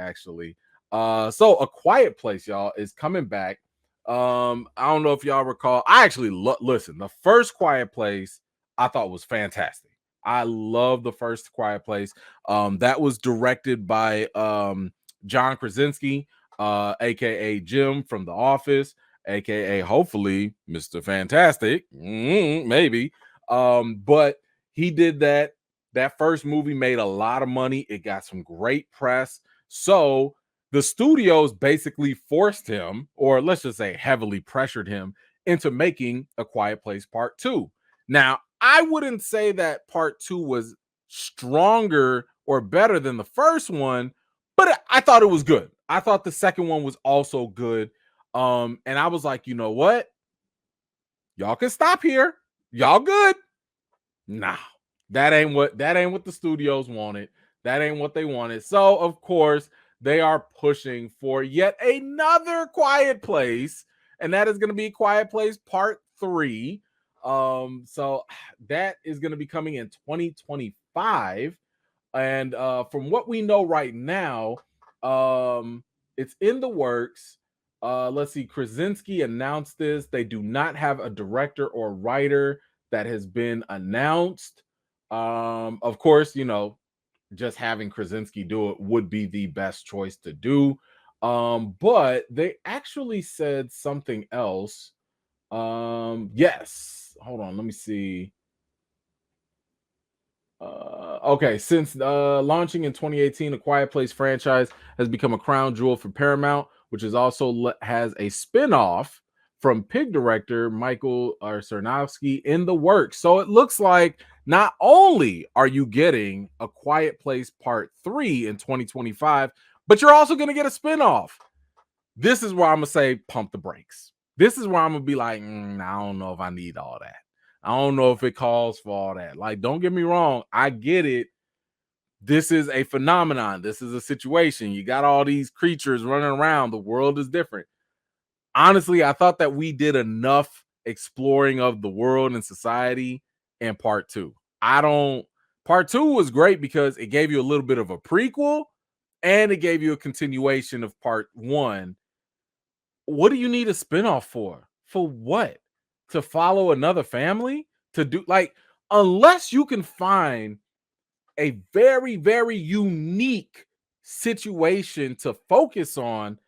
actually. So A Quiet Place, y'all, is coming back. I don't know if y'all recall. I actually listen. The first Quiet Place I thought was fantastic. I love the first Quiet Place. That was directed by John Krasinski, aka Jim from The Office, aka hopefully Mr. Fantastic, maybe. But he did that. That first movie made a lot of money. It got some great press. So the studios basically forced him, or let's just say heavily pressured him, into making A Quiet Place Part 2. Now, I wouldn't say that Part 2 was stronger or better than the first one, but I thought it was good. I thought the second one was also good. And I was like, you know what? Y'all can stop here. Y'all good. Nah, that ain't what the studios wanted. That ain't what they wanted. So of course they are pushing for yet another Quiet Place, and that is going to be Quiet Place Part 3. So that is going to be coming in 2025. And from what we know right now, it's in the works. Let's see. Krasinski announced this. They do not have a director or writer that has been announced. Of course, just having Krasinski do it would be the best choice to do. But they actually said something else. Yes. Hold on. Let me see. Okay, since launching in 2018, A Quiet Place franchise has become a crown jewel for Paramount, which is also has a spin-off from Pig director Michael Sarnowski in the works. So it looks like not only are you getting A Quiet Place Part 3 in 2025, but you're also going to get a spin-off. This is where I'm going to say pump the brakes. This is where I'm going to be like, I don't know if I need all that. I don't know if it calls for all that. Like, don't get me wrong. I get it. This is a phenomenon. This is a situation. You got all these creatures running around. The world is different. Honestly, I thought that we did enough exploring of the world and society in Part 2. Part 2 was great because it gave you a little bit of a prequel and it gave you a continuation of Part 1. What do you need a spinoff for? For what? To follow another family? To do, like, unless you can find a very, very unique situation to focus on,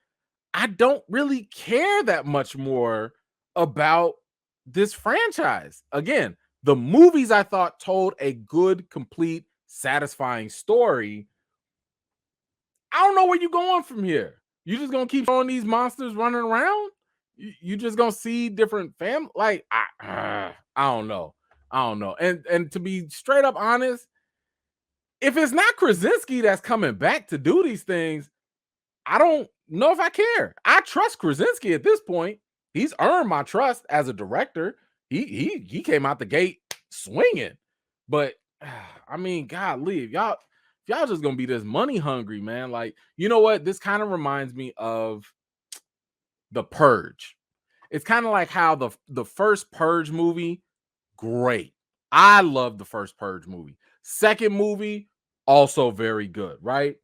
I don't really care that much more about this franchise. Again, the movies I thought told a good, complete, satisfying story. I don't know where you're going from here. You just gonna keep showing these monsters running around? You just gonna see different like I don't know. And to be straight up honest, if it's not Krasinski that's coming back to do these things, I don't know if I care. I trust Krasinski at this point. He's earned my trust as a director. He came out the gate swinging. But I mean, golly, if y'all just gonna be this money hungry, man. Like, you know what? This kind of reminds me of The Purge. It's kind of like how the first Purge movie, great. I love the first Purge movie. Second movie, also very good, right?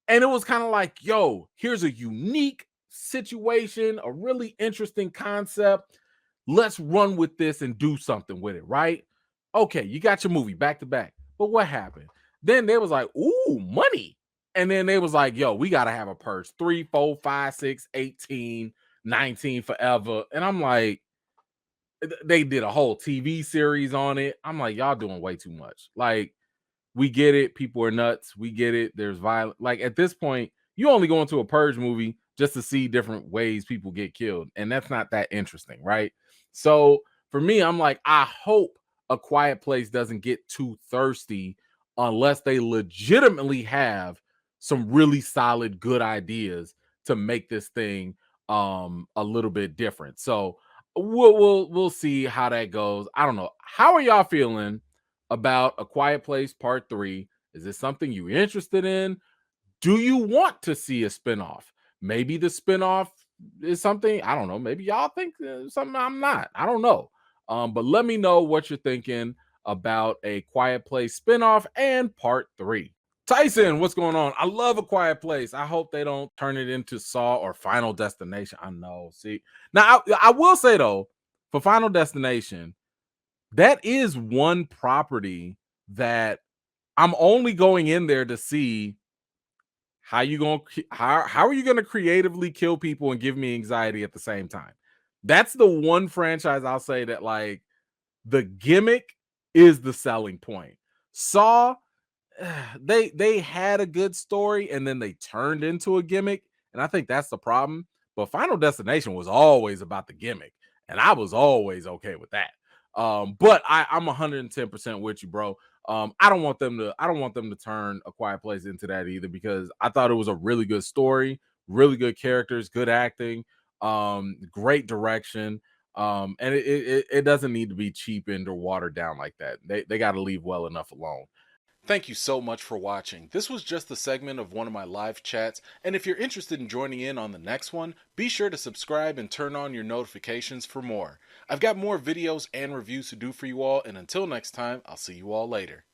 And it was kind of like, yo, here's a unique situation, a really interesting concept. Let's run with this and do something with it, right? Okay, you got your movie back to back. But what happened? Then they was like, ooh, money. And then they was like, yo, we got to have a purse. 3, 4, 5, 6, 18, 19 forever. And I'm like, they did a whole TV series on it. I'm like, y'all doing way too much. Like, we get it. People are nuts. We get it. There's violence. Like, at this point, you only go into a Purge movie just to see different ways people get killed. And that's not that interesting, right? So for me, I'm like, I hope A Quiet Place doesn't get too thirsty unless they legitimately have some really solid, good ideas to make this thing a little bit different. So we'll see how that goes. I don't know. How are y'all feeling about A Quiet Place Part 3? Is this something you're interested in? Do you want to see a spinoff? Maybe the spinoff is something, I don't know. Maybe y'all think something I'm not. I don't know. But let me know what you're thinking about A Quiet Place spinoff and Part 3. Tyson, what's going on? I love A Quiet Place. I hope they don't turn it into Saw or Final Destination. I know. See, now I will say though, for Final Destination, that is one property that I'm only going in there to see how are you going to creatively kill people and give me anxiety at the same time. That's the one franchise I'll say that like the gimmick is the selling point. Saw, they had a good story and then they turned into a gimmick, and I think that's the problem. But Final Destination was always about the gimmick, and I was always okay with that. But I'm 110% with you, bro. I don't want them to turn A Quiet Place into that either, because I thought it was a really good story, really good characters, good acting, great direction. And it doesn't need to be cheapened or watered down like that. They got to leave well enough alone. Thank you so much for watching. This was just a segment of one of my live chats, and if you're interested in joining in on the next one, be sure to subscribe and turn on your notifications for more. I've got more videos and reviews to do for you all, and until next time, I'll see you all later.